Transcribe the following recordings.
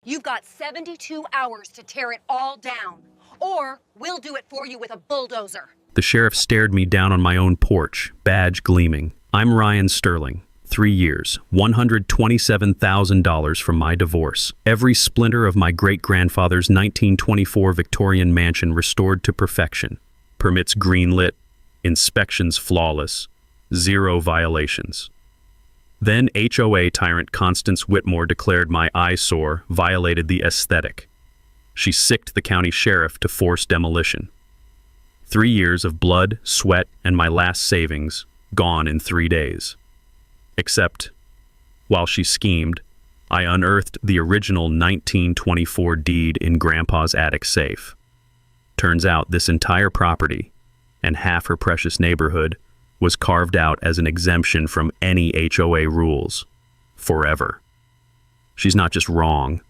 You've got 72 hours to tear it all down, or we'll do it for you with a bulldozer. The sheriff stared me down on my own porch, badge gleaming. I'm Ryan Sterling. 3 years, $127,000 from my divorce. Every splinter of my great-grandfather's 1924 Victorian mansion restored to perfection. Permits greenlit, inspections flawless, 0 violations. Then HOA tyrant Constance Whitmore declared my eyesore violated the aesthetic. She sicked the county sheriff to force demolition. 3 years of blood, sweat, and my last savings gone in 3 days. Except, while she schemed, I unearthed the original 1924 deed in Grandpa's attic safe. Turns out this entire property, and half her precious neighborhood, was carved out as an exemption from any HOA rules. Forever. She's not just wrong.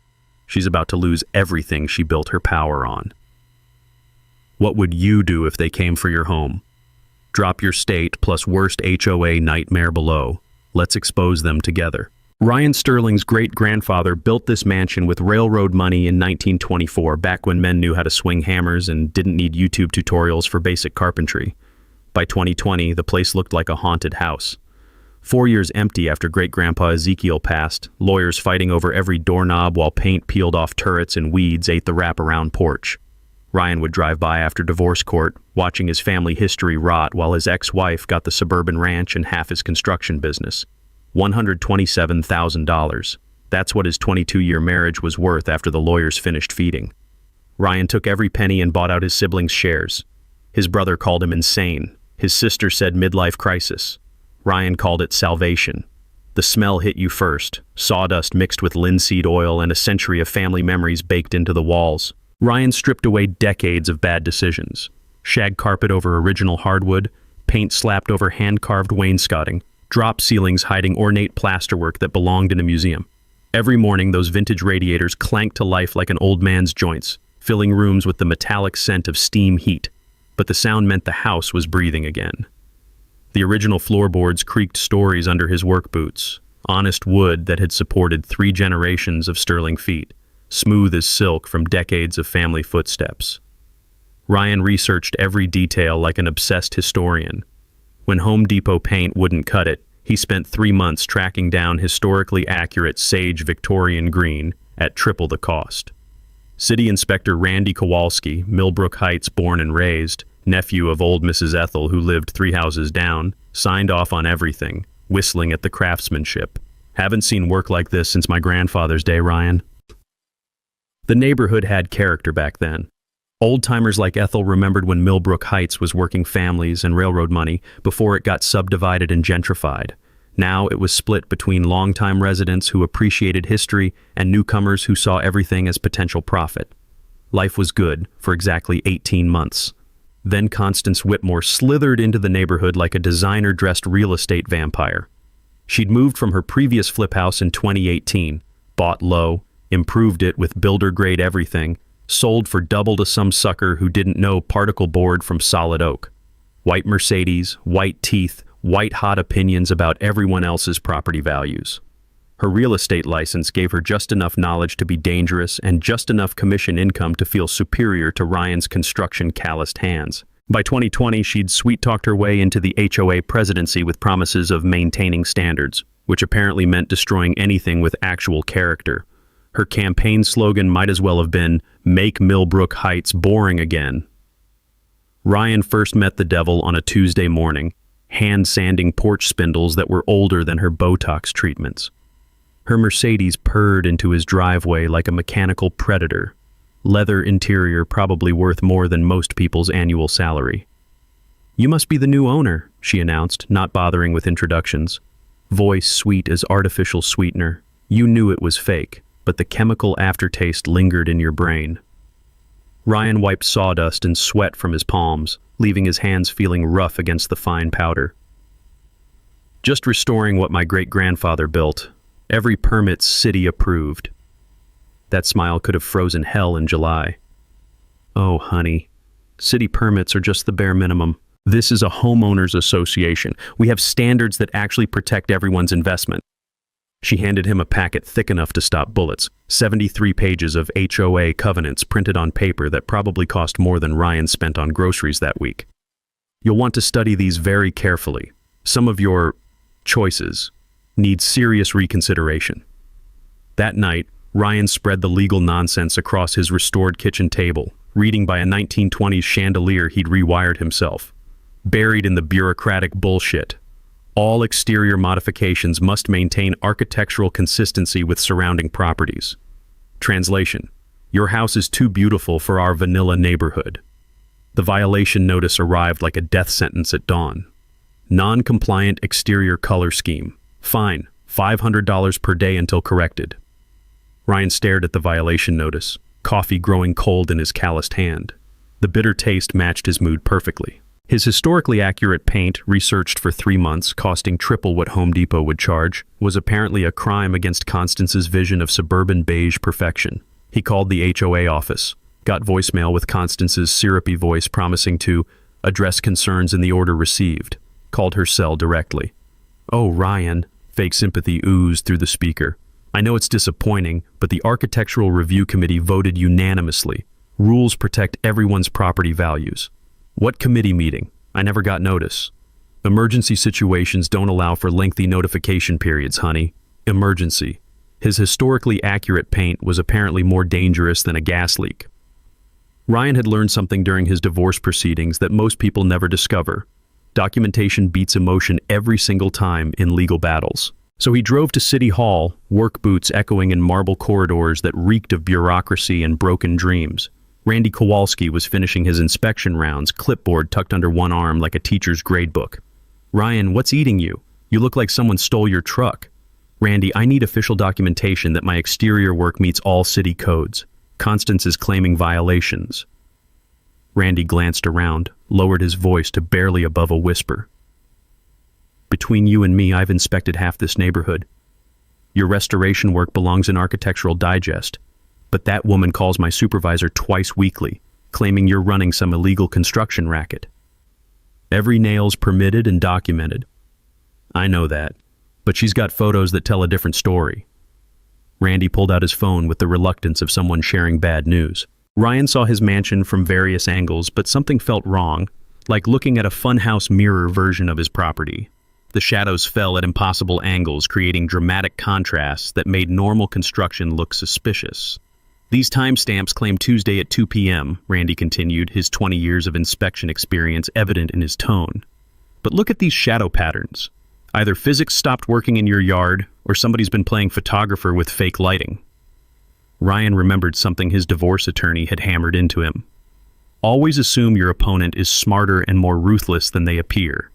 She's about to lose everything she built her power on. What would you do if they came for your home? Drop your state plus worst HOA nightmare below. Let's expose them together. Ryan Sterling's great-grandfather built this mansion with railroad money in 1924, back when men knew how to swing hammers and didn't need YouTube tutorials for basic carpentry. By 2020, the place looked like a haunted house. 4 years empty after great-grandpa Ezekiel passed, lawyers fighting over every doorknob while paint peeled off turrets and weeds ate the wraparound porch. Ryan would drive by after divorce court, watching his family history rot while his ex-wife got the suburban ranch and half his construction business. $127,000. That's what his 22-year marriage was worth after the lawyers finished feeding. Ryan took every penny and bought out his siblings' shares. His brother called him insane. His sister said midlife crisis. Ryan called it salvation. The smell hit you first, sawdust mixed with linseed oil and a century of family memories baked into the walls. Ryan stripped away decades of bad decisions. Shag carpet over original hardwood, paint slapped over hand-carved wainscoting, drop ceilings hiding ornate plasterwork that belonged in a museum. Every morning, those vintage radiators clanked to life like an old man's joints, filling rooms with the metallic scent of steam heat. But the sound meant the house was breathing again. The original floorboards creaked stories under his work boots, honest wood that had supported 3 generations of Sterling feet, smooth as silk from decades of family footsteps. Ryan researched every detail like an obsessed historian. When Home Depot paint wouldn't cut it, he spent 3 months tracking down historically accurate sage Victorian green at triple the cost. City Inspector Randy Kowalski, Millbrook Heights born and raised, nephew of old Mrs. Ethel who lived 3 houses down, signed off on everything, whistling at the craftsmanship. Haven't seen work like this since my grandfather's day, Ryan. The neighborhood had character back then. Old-timers like Ethel remembered when Millbrook Heights was working families and railroad money before it got subdivided and gentrified. Now it was split between longtime residents who appreciated history and newcomers who saw everything as potential profit. Life was good for exactly 18 months. Then Constance Whitmore slithered into the neighborhood like a designer-dressed real estate vampire. She'd moved from her previous flip house in 2018, bought low, improved it with builder-grade everything, sold for double to some sucker who didn't know particle board from solid oak. White Mercedes, white teeth, white-hot opinions about everyone else's property values. Her real estate license gave her just enough knowledge to be dangerous and just enough commission income to feel superior to Ryan's construction calloused hands. By 2020, she'd sweet-talked her way into the HOA presidency with promises of maintaining standards, which apparently meant destroying anything with actual character. Her campaign slogan might as well have been, "Make Millbrook Heights boring again." Ryan first met the devil on a Tuesday morning, hand-sanding porch spindles that were older than her Botox treatments. Her Mercedes purred into his driveway like a mechanical predator. Leather interior probably worth more than most people's annual salary. "You must be the new owner," she announced, not bothering with introductions. Voice sweet as artificial sweetener. You knew it was fake, but the chemical aftertaste lingered in your brain. Ryan wiped sawdust and sweat from his palms, leaving his hands feeling rough against the fine powder. "Just restoring what my great-grandfather built. Every permit city approved." That smile could have frozen hell in July. "Oh, honey, city permits are just the bare minimum. This is a homeowners association. We have standards that actually protect everyone's investment." She handed him a packet thick enough to stop bullets, 73 pages of HOA covenants printed on paper that probably cost more than Ryan spent on groceries that week. You'll want to study these very carefully. Some of your choices need serious reconsideration. That night, Ryan spread the legal nonsense across his restored kitchen table, reading by a 1920s chandelier he'd rewired himself. Buried in the bureaucratic bullshit, all exterior modifications must maintain architectural consistency with surrounding properties. Translation: your house is too beautiful for our vanilla neighborhood. The violation notice arrived like a death sentence at dawn. Non-compliant exterior color scheme. Fine, $500 per day until corrected. Ryan stared at the violation notice, coffee growing cold in his calloused hand. The bitter taste matched his mood perfectly. His historically accurate paint, researched for 3 months, costing triple what Home Depot would charge, was apparently a crime against Constance's vision of suburban beige perfection. He called the HOA office, got voicemail with Constance's syrupy voice promising to address concerns in the order received, called her cell directly. "Oh, Ryan," fake sympathy oozed through the speaker. "I know it's disappointing, but the Architectural Review Committee voted unanimously. Rules protect everyone's property values." "What committee meeting? I never got notice." "Emergency situations don't allow for lengthy notification periods, honey. Emergency." His historically accurate paint was apparently more dangerous than a gas leak. Ryan had learned something during his divorce proceedings that most people never discover. Documentation beats emotion every single time in legal battles. So he drove to City Hall, work boots echoing in marble corridors that reeked of bureaucracy and broken dreams. Randy Kowalski was finishing his inspection rounds, clipboard tucked under one arm like a teacher's gradebook. "Ryan, what's eating you? You look like someone stole your truck." "Randy, I need official documentation that my exterior work meets all city codes. Constance is claiming violations." Randy glanced around, lowered his voice to barely above a whisper. "Between you and me, I've inspected half this neighborhood. Your restoration work belongs in Architectural Digest. But that woman calls my supervisor twice weekly, claiming you're running some illegal construction racket. Every nail's permitted and documented." "I know that, but she's got photos that tell a different story." Randy pulled out his phone with the reluctance of someone sharing bad news. Ryan saw his mansion from various angles, but something felt wrong, like looking at a funhouse mirror version of his property. The shadows fell at impossible angles, creating dramatic contrasts that made normal construction look suspicious. "These timestamps claim Tuesday at 2 p.m., Randy continued, his 20 years of inspection experience evident in his tone. "But look at these shadow patterns. Either physics stopped working in your yard, or somebody's been playing photographer with fake lighting." Ryan remembered something his divorce attorney had hammered into him. Always assume your opponent is smarter and more ruthless than they appear.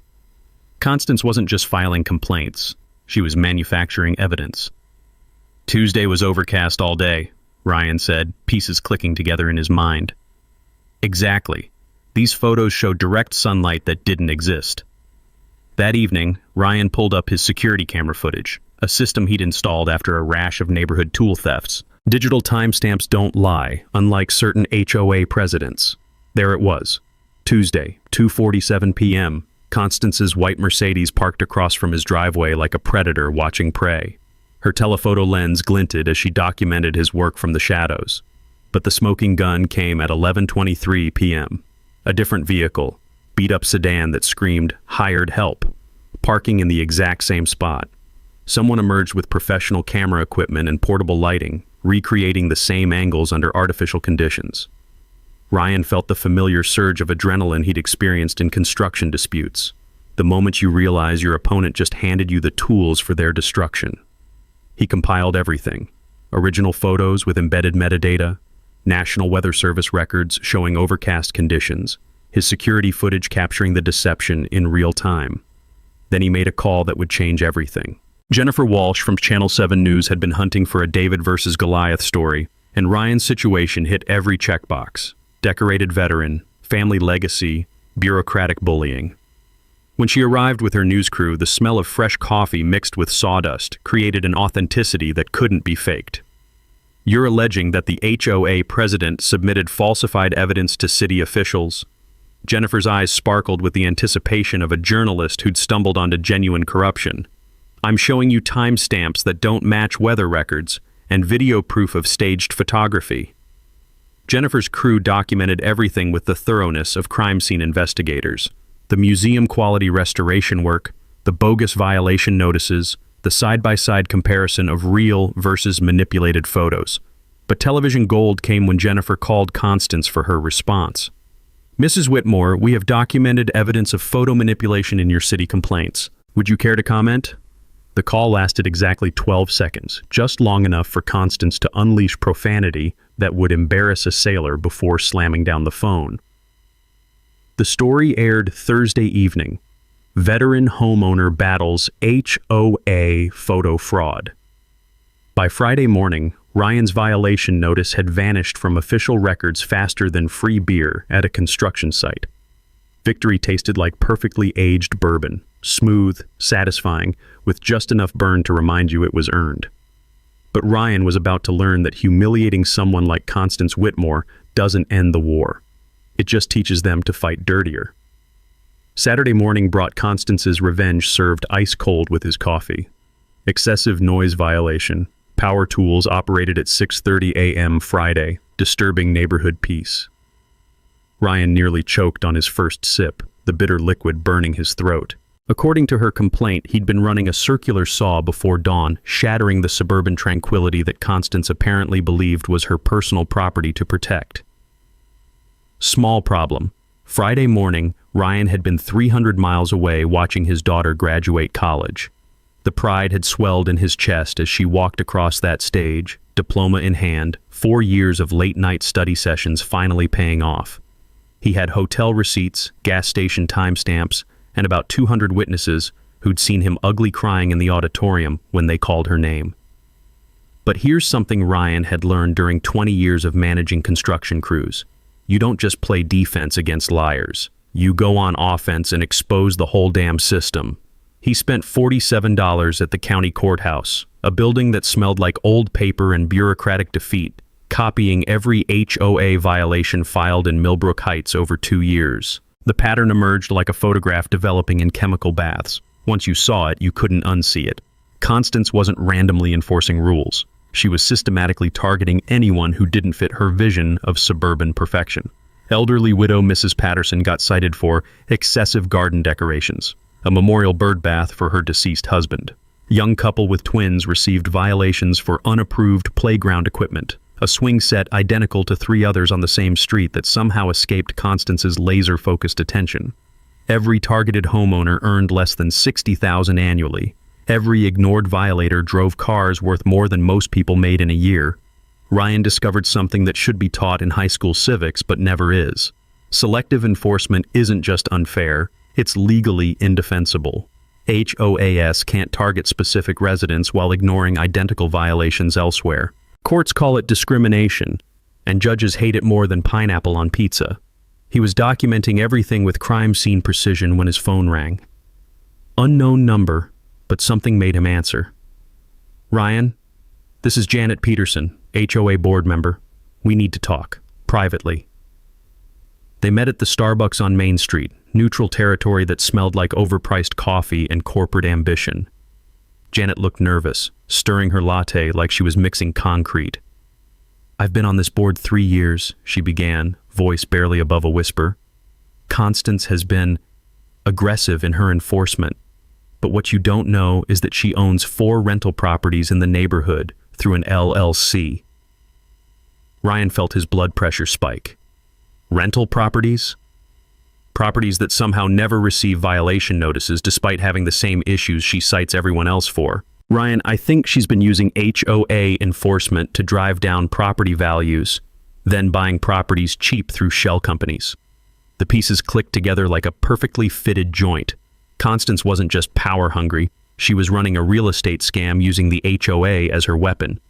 Constance wasn't just filing complaints. She was manufacturing evidence. "Tuesday was overcast all day," Ryan said, pieces clicking together in his mind. "Exactly. These photos show direct sunlight that didn't exist." That evening, Ryan pulled up his security camera footage, a system he'd installed after a rash of neighborhood tool thefts. Digital timestamps don't lie, unlike certain HOA presidents. There it was. Tuesday, 2:47 p.m., Constance's white Mercedes parked across from his driveway like a predator watching prey. Her telephoto lens glinted as she documented his work from the shadows. But the smoking gun came at 11:23 p.m. A different vehicle, beat-up sedan that screamed, "Hired help," parking in the exact same spot. Someone emerged with professional camera equipment and portable lighting, recreating the same angles under artificial conditions. Ryan felt the familiar surge of adrenaline he'd experienced in construction disputes, the moment you realize your opponent just handed you the tools for their destruction. He compiled everything: original photos with embedded metadata, National Weather Service records showing overcast conditions, his security footage capturing the deception in real time. Then he made a call that would change everything. Jennifer Walsh from Channel 7 News had been hunting for a David versus Goliath story, and Ryan's situation hit every checkbox: decorated veteran, family legacy, bureaucratic bullying. When she arrived with her news crew, the smell of fresh coffee mixed with sawdust created an authenticity that couldn't be faked. "You're alleging that the HOA president submitted falsified evidence to city officials?" Jennifer's eyes sparkled with the anticipation of a journalist who'd stumbled onto genuine corruption. I'm showing you timestamps that don't match weather records and video proof of staged photography. Jennifer's crew documented everything with the thoroughness of crime scene investigators. The museum-quality restoration work, the bogus violation notices, the side-by-side comparison of real versus manipulated photos. But television gold came when Jennifer called Constance for her response. Mrs. Whitmore, we have documented evidence of photo manipulation in your city complaints. Would you care to comment? The call lasted exactly 12 seconds, just long enough for Constance to unleash profanity that would embarrass a sailor before slamming down the phone. The story aired Thursday evening. Veteran homeowner battles HOA photo fraud. By Friday morning, Ryan's violation notice had vanished from official records faster than free beer at a construction site. Victory tasted like perfectly aged bourbon, smooth, satisfying, with just enough burn to remind you it was earned. But Ryan was about to learn that humiliating someone like Constance Whitmore doesn't end the war. It just teaches them to fight dirtier. Saturday morning brought Constance's revenge served ice cold with his coffee. Excessive noise violation. Power tools operated at 6:30 a.m. Friday, disturbing neighborhood peace. Ryan nearly choked on his first sip, the bitter liquid burning his throat. According to her complaint, he'd been running a circular saw before dawn, shattering the suburban tranquility that Constance apparently believed was her personal property to protect. Small problem. Friday morning, Ryan had been 300 miles away watching his daughter graduate college. The pride had swelled in his chest as she walked across that stage, diploma in hand, 4 years of late-night study sessions finally paying off. He had hotel receipts, gas station timestamps, and about 200 witnesses who'd seen him ugly crying in the auditorium when they called her name. But here's something Ryan had learned during 20 years of managing construction crews. You don't just play defense against liars. You go on offense and expose the whole damn system. He spent $47 at the county courthouse, a building that smelled like old paper and bureaucratic defeat, copying every HOA violation filed in Millbrook Heights over 2 years. The pattern emerged like a photograph developing in chemical baths. Once you saw it, you couldn't unsee it. Constance wasn't randomly enforcing rules. She was systematically targeting anyone who didn't fit her vision of suburban perfection. Elderly widow Mrs. Patterson got cited for excessive garden decorations, a memorial bird bath for her deceased husband. Young couple with twins received violations for unapproved playground equipment, a swing set identical to 3 others on the same street that somehow escaped Constance's laser-focused attention. Every targeted homeowner earned less than $60,000 annually. Every ignored violator drove cars worth more than most people made in a year. Ryan discovered something that should be taught in high school civics but never is. Selective enforcement isn't just unfair, it's legally indefensible. HOAs can't target specific residents while ignoring identical violations elsewhere. Courts call it discrimination, and judges hate it more than pineapple on pizza. He was documenting everything with crime scene precision when his phone rang. Unknown number, but something made him answer. Ryan, this is Janet Peterson, HOA board member. We need to talk, privately. They met at the Starbucks on Main Street, neutral territory that smelled like overpriced coffee and corporate ambition. Janet looked nervous, stirring her latte like she was mixing concrete. I've been on this board 3 years, she began, voice barely above a whisper. Constance has been aggressive in her enforcement, but what you don't know is that she owns 4 rental properties in the neighborhood through an LLC. Ryan felt his blood pressure spike. Rental properties? Properties that somehow never receive violation notices despite having the same issues she cites everyone else for. Ryan, I think she's been using HOA enforcement to drive down property values, then buying properties cheap through shell companies. The pieces clicked together like a perfectly fitted joint. Constance wasn't just power hungry, she was running a real estate scam using the HOA as her weapon.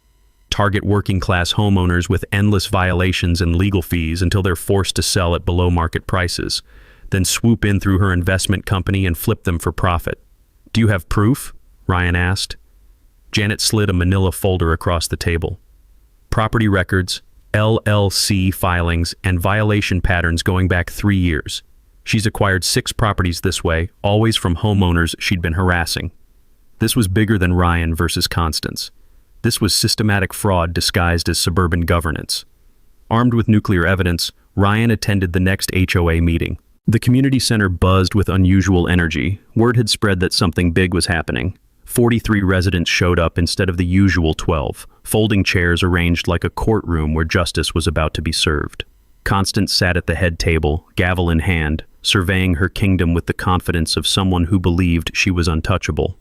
Target working-class homeowners with endless violations and legal fees until they're forced to sell at below-market prices, then swoop in through her investment company and flip them for profit. Do you have proof? Ryan asked. Janet slid a manila folder across the table. Property records, LLC filings, and violation patterns going back 3 years. She's acquired 6 properties this way, always from homeowners she'd been harassing. This was bigger than Ryan versus Constance. This was systematic fraud disguised as suburban governance. Armed with nuclear evidence, Ryan attended the next HOA meeting. The community center buzzed with unusual energy. Word had spread that something big was happening. 43 residents showed up instead of the usual 12, folding chairs arranged like a courtroom where justice was about to be served. Constance sat at the head table, gavel in hand, surveying her kingdom with the confidence of someone who believed she was untouchable.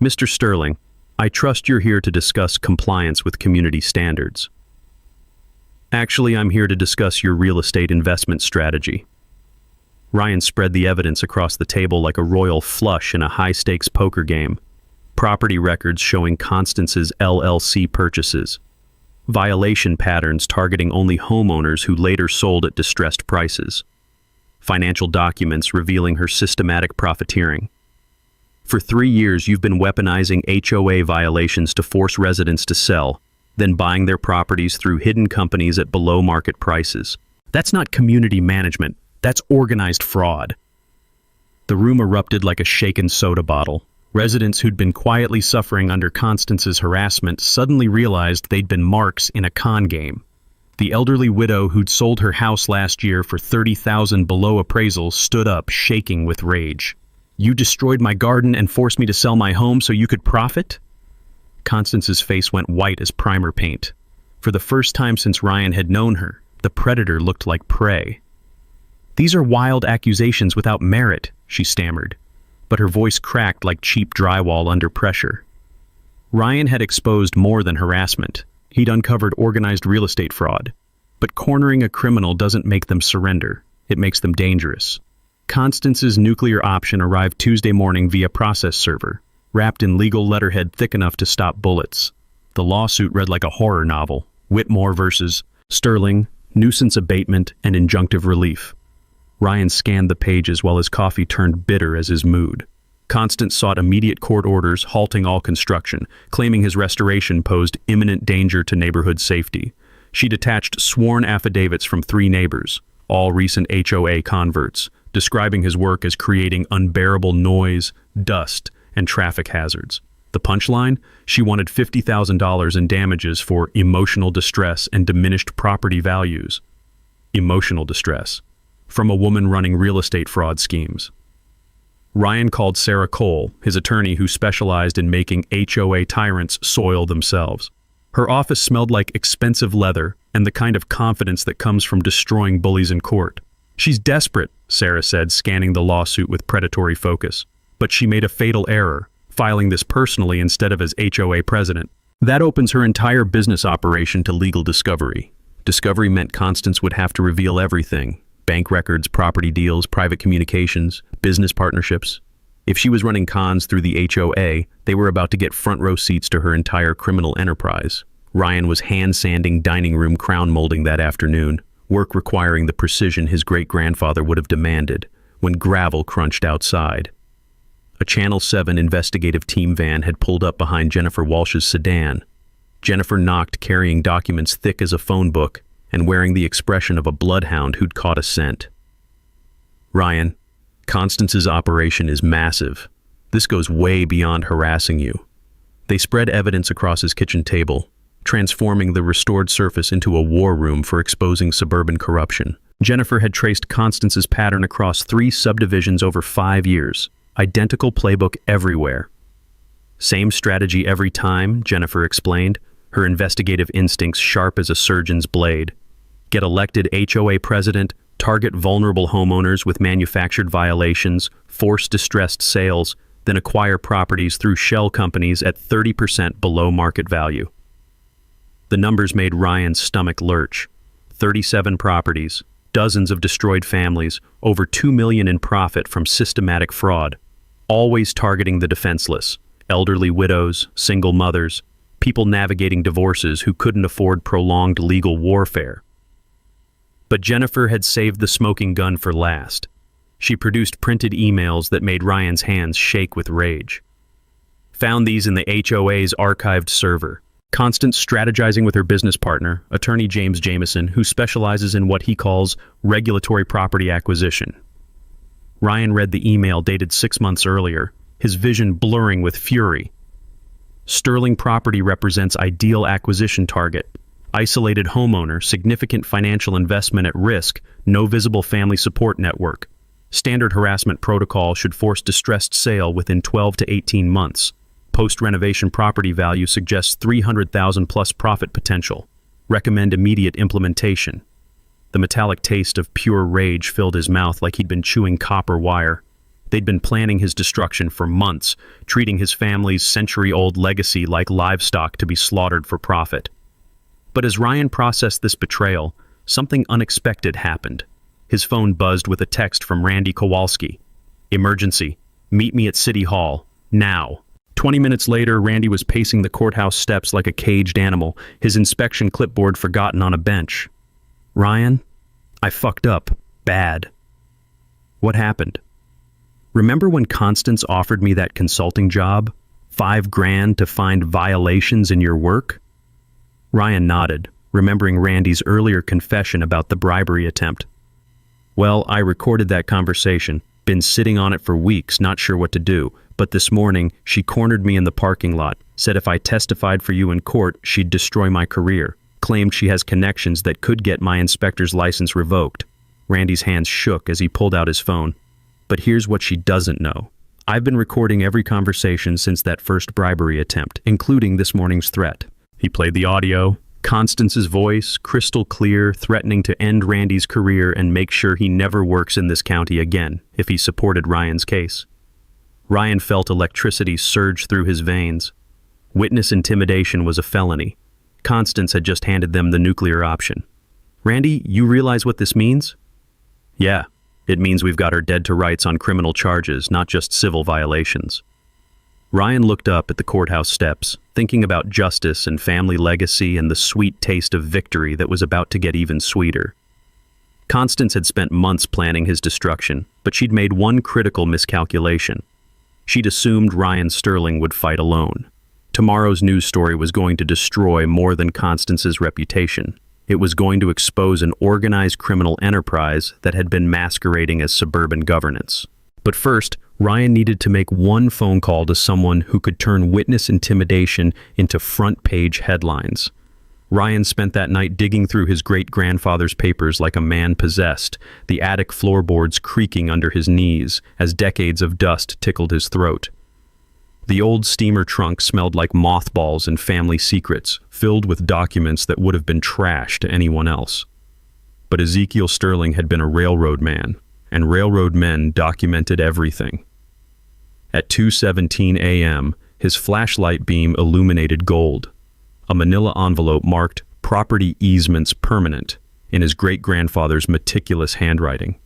"Mr. Sterling, I trust you're here to discuss compliance with community standards." "Actually, I'm here to discuss your real estate investment strategy." Ryan spread the evidence across the table like a royal flush in a high-stakes poker game. Property records showing Constance's LLC purchases. Violation patterns targeting only homeowners who later sold at distressed prices. Financial documents revealing her systematic profiteering. For 3 years, you've been weaponizing HOA violations to force residents to sell, then buying their properties through hidden companies at below-market prices. That's not community management. That's organized fraud. The room erupted like a shaken soda bottle. Residents who'd been quietly suffering under Constance's harassment suddenly realized they'd been marks in a con game. The elderly widow who'd sold her house last year for $30,000 below appraisal stood up, shaking with rage. "You destroyed my garden and forced me to sell my home so you could profit?" Constance's face went white as primer paint. For the first time since Ryan had known her, the predator looked like prey. "These are wild accusations without merit," she stammered, but her voice cracked like cheap drywall under pressure. Ryan had exposed more than harassment. He'd uncovered organized real estate fraud. But cornering a criminal doesn't make them surrender. It makes them dangerous. Constance's nuclear option arrived Tuesday morning via process server, wrapped in legal letterhead thick enough to stop bullets. The lawsuit read like a horror novel. Whitmore versus Sterling, nuisance abatement and injunctive relief. Ryan scanned the pages while his coffee turned bitter as his mood. Constance sought immediate court orders, halting all construction, claiming his restoration posed imminent danger to neighborhood safety. She detached sworn affidavits from 3 neighbors, all recent HOA converts, describing his work as creating unbearable noise, dust, and traffic hazards. The punchline? She wanted $50,000 in damages for emotional distress and diminished property values. Emotional distress. From a woman running real estate fraud schemes. Ryan called Sarah Cole, his attorney who specialized in making HOA tyrants soil themselves. Her office smelled like expensive leather and the kind of confidence that comes from destroying bullies in court. "She's desperate," Sarah said, scanning the lawsuit with predatory focus. "But she made a fatal error, filing this personally instead of as HOA president. That opens her entire business operation to legal discovery." Discovery meant Constance would have to reveal everything. Bank records, property deals, private communications, business partnerships. If she was running cons through the HOA, they were about to get front row seats to her entire criminal enterprise. Ryan was hand-sanding dining room crown molding that afternoon, work requiring the precision his great-grandfather would have demanded, when gravel crunched outside. A Channel 7 investigative team van had pulled up behind Jennifer Walsh's sedan. Jennifer knocked, carrying documents thick as a phone book, and wearing the expression of a bloodhound who'd caught a scent. "Ryan, Constance's operation is massive. This goes way beyond harassing you." They spread evidence across his kitchen table, transforming the restored surface into a war room for exposing suburban corruption. Jennifer had traced Constance's pattern across 3 subdivisions over 5 years. Identical playbook everywhere. "Same strategy every time," Jennifer explained, her investigative instincts sharp as a surgeon's blade. "Get elected HOA president, target vulnerable homeowners with manufactured violations, force distressed sales, then acquire properties through shell companies at 30% below market value." The numbers made Ryan's stomach lurch. 37 properties, dozens of destroyed families, over $2 million in profit from systematic fraud, always targeting the defenseless, elderly widows, single mothers, people navigating divorces who couldn't afford prolonged legal warfare. But Jennifer had saved the smoking gun for last. She produced printed emails that made Ryan's hands shake with rage. Found these in the HOA's archived server. Constance strategizing with her business partner, attorney James Jameson, who specializes in what he calls regulatory property acquisition. Ryan read the email dated 6 months earlier, his vision blurring with fury. Sterling property represents ideal acquisition target. Isolated homeowner, significant financial investment at risk, no visible family support network. Standard harassment protocol should force distressed sale within 12 to 18 months. Post-renovation property value suggests 300,000 plus profit potential. Recommend immediate implementation. The metallic taste of pure rage filled his mouth like he'd been chewing copper wire. They'd been planning his destruction for months, treating his family's century-old legacy like livestock to be slaughtered for profit. But as Ryan processed this betrayal, something unexpected happened. His phone buzzed with a text from Randy Kowalski. Emergency. Meet me at City Hall. Now. 20 minutes later, Randy was pacing the courthouse steps like a caged animal, his inspection clipboard forgotten on a bench. Ryan, I fucked up. Bad. What happened? Remember when Constance offered me that consulting job? $5,000 to find violations in your work? Ryan nodded, remembering Randy's earlier confession about the bribery attempt. Well, I recorded that conversation, been sitting on it for weeks, not sure what to do, but this morning she cornered me in the parking lot, said if I testified for you in court, she'd destroy my career, claimed she has connections that could get my inspector's license revoked. Randy's hands shook as he pulled out his phone. But here's what she doesn't know. I've been recording every conversation since that first bribery attempt, including this morning's threat. He played the audio, Constance's voice, crystal clear, threatening to end Randy's career and make sure he never works in this county again if he supported Ryan's case. Ryan felt electricity surge through his veins. Witness intimidation was a felony. Constance had just handed them the nuclear option. Randy, you realize what this means? Yeah, it means we've got her dead to rights on criminal charges, not just civil violations. Ryan looked up at the courthouse steps, thinking about justice and family legacy and the sweet taste of victory that was about to get even sweeter. Constance had spent months planning his destruction, but she'd made one critical miscalculation. She'd assumed Ryan Sterling would fight alone. Tomorrow's news story was going to destroy more than Constance's reputation. It was going to expose an organized criminal enterprise that had been masquerading as suburban governance. But first, Ryan needed to make one phone call to someone who could turn witness intimidation into front-page headlines. Ryan spent that night digging through his great-grandfather's papers like a man possessed, the attic floorboards creaking under his knees as decades of dust tickled his throat. The old steamer trunk smelled like mothballs and family secrets, filled with documents that would have been trash to anyone else. But Ezekiel Sterling had been a railroad man, and railroad men documented everything. At 2:17 a.m., his flashlight beam illuminated gold. A manila envelope marked "Property Easements Permanent" in his great-grandfather's meticulous handwriting.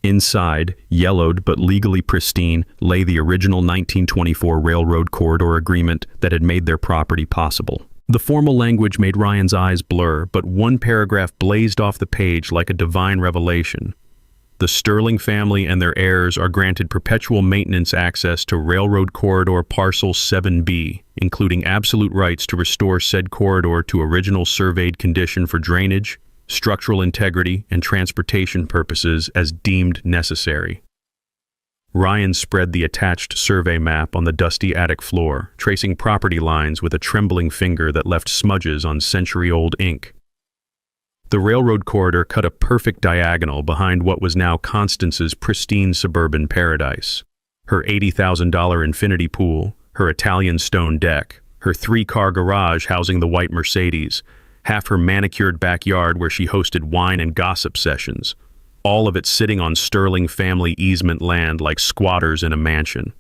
Inside, yellowed but legally pristine, lay the original 1924 railroad corridor agreement that had made their property possible. The formal language made Ryan's eyes blur, but one paragraph blazed off the page like a divine revelation. The Sterling family and their heirs are granted perpetual maintenance access to Railroad Corridor Parcel 7B, including absolute rights to restore said corridor to original surveyed condition for drainage, structural integrity, and transportation purposes as deemed necessary. Ryan spread the attached survey map on the dusty attic floor, tracing property lines with a trembling finger that left smudges on century-old ink. The railroad corridor cut a perfect diagonal behind what was now Constance's pristine suburban paradise. Her $80,000 infinity pool, her Italian stone deck, her 3-car garage housing the white Mercedes, half her manicured backyard where she hosted wine and gossip sessions, all of it sitting on Sterling family easement land like squatters in a mansion.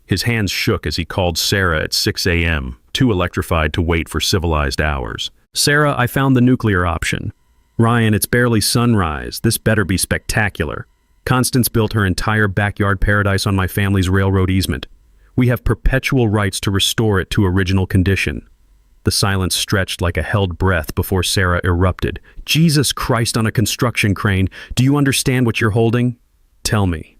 His hands shook as he called Sarah at 6 a.m., too electrified to wait for civilized hours. "Sarah, I found the nuclear option." "Ryan, it's barely sunrise. This better be spectacular. Constance built her entire backyard paradise on my family's railroad easement. We have perpetual rights to restore it to original condition." The silence stretched like a held breath before Sarah erupted. "Jesus Christ on a construction crane. Do you understand what you're holding? Tell me."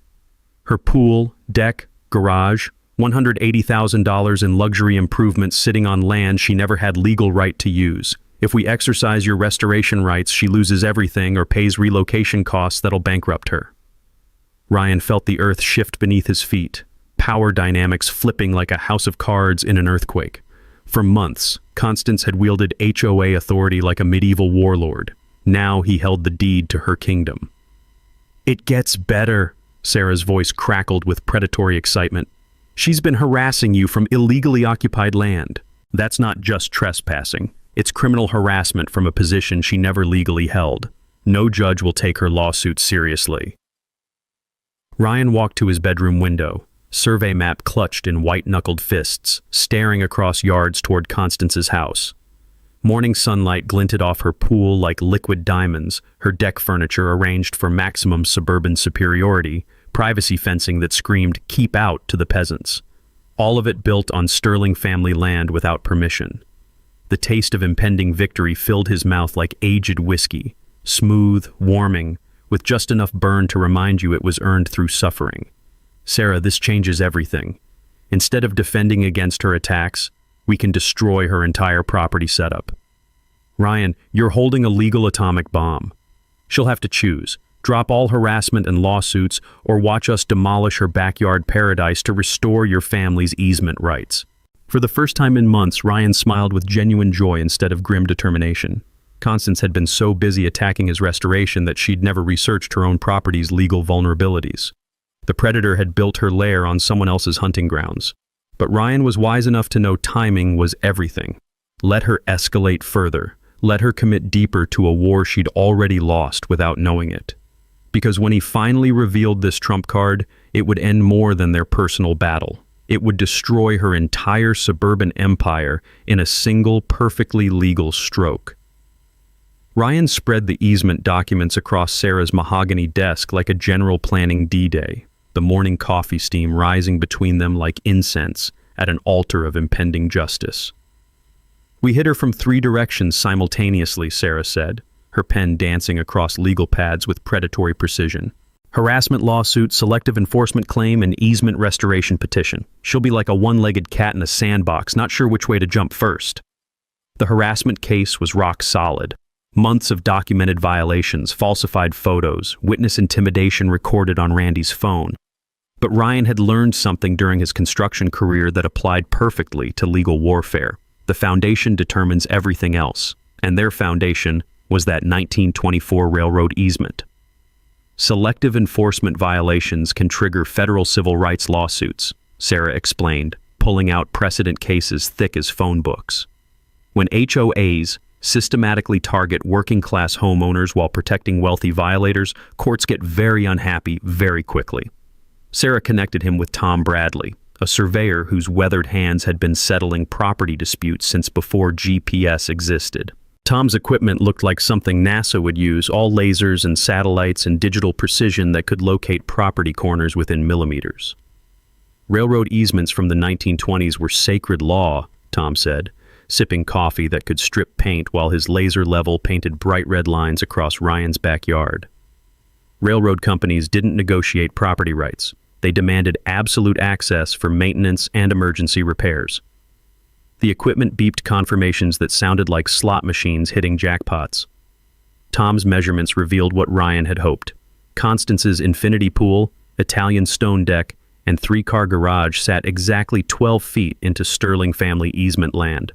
Her pool, deck, garage, $180,000 in luxury improvements sitting on land she never had legal right to use. If we exercise your restoration rights, she loses everything or pays relocation costs that'll bankrupt her. Ryan felt the earth shift beneath his feet. power dynamics flipping like a house of cards in an earthquake. For months, Constance had wielded HOA authority like a medieval warlord. Now he held the deed to her kingdom. "It gets better," Sarah's voice crackled with predatory excitement. "She's been harassing you from illegally occupied land. That's not just trespassing. It's criminal harassment from a position she never legally held. No judge will take her lawsuit seriously." Ryan walked to his bedroom window, survey map clutched in white-knuckled fists, staring across yards toward Constance's house. Morning sunlight glinted off her pool like liquid diamonds, her deck furniture arranged for maximum suburban superiority, privacy fencing that screamed "keep out" to the peasants. All of it built on sterling family land without permission. The taste of impending victory filled his mouth like aged whiskey, smooth, warming, with just enough burn to remind you it was earned through suffering. "Sarah, this changes everything. Instead of defending against her attacks, we can destroy her entire property setup." "Ryan, you're holding a legal atomic bomb. She'll have to choose. Drop all harassment and lawsuits, or watch us demolish her backyard paradise to restore your family's easement rights." For the first time in months, Ryan smiled with genuine joy instead of grim determination. Constance had been so busy attacking his restoration that she'd never researched her own property's legal vulnerabilities. The predator had built her lair on someone else's hunting grounds. But Ryan was wise enough to know timing was everything. Let her escalate further. Let her commit deeper to a war she'd already lost without knowing it. Because when he finally revealed this trump card, it would end more than their personal battle. It would destroy her entire suburban empire in a single, perfectly legal stroke. Ryan spread the easement documents across Sarah's mahogany desk like a general planning D-Day, the morning coffee steam rising between them like incense at an altar of impending justice. "We hit her from 3 directions simultaneously," Sarah said, her pen dancing across legal pads with predatory precision. "Harassment lawsuit, selective enforcement claim, and easement restoration petition. She'll be like a one-legged cat in a sandbox, not sure which way to jump first." The harassment case was rock solid. Months of documented violations, falsified photos, witness intimidation recorded on Randy's phone. But Ryan had learned something during his construction career that applied perfectly to legal warfare. The foundation determines everything else, and their foundation was that 1924 railroad easement. Selective enforcement violations can trigger federal civil rights lawsuits, Sarah explained, pulling out precedent cases thick as phone books. When HOAs systematically target working-class homeowners while protecting wealthy violators, courts get very unhappy very quickly. Sarah connected him with Tom Bradley, a surveyor whose weathered hands had been settling property disputes since before GPS existed. Tom's equipment looked like something NASA would use, all lasers and satellites and digital precision that could locate property corners within millimeters. "Railroad easements from the 1920s were sacred law," Tom said, sipping coffee that could strip paint while his laser level painted bright red lines across Ryan's backyard. Railroad companies didn't negotiate property rights. They demanded absolute access for maintenance and emergency repairs. The equipment beeped confirmations that sounded like slot machines hitting jackpots. Tom's measurements revealed what Ryan had hoped. Constance's infinity pool, Italian stone deck, and 3-car garage sat exactly 12 feet into Sterling family easement land.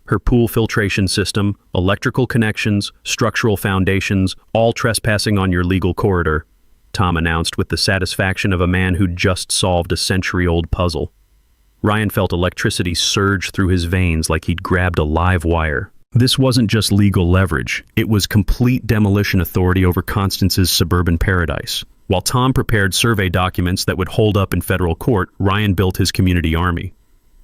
Her pool filtration system, electrical connections, structural foundations, all trespassing on your legal corridor, Tom announced with the satisfaction of a man who'd just solved a century-old puzzle. Ryan felt electricity surge through his veins like he'd grabbed a live wire. This wasn't just legal leverage, it was complete demolition authority over Constance's suburban paradise. While Tom prepared survey documents that would hold up in federal court, Ryan built his community army.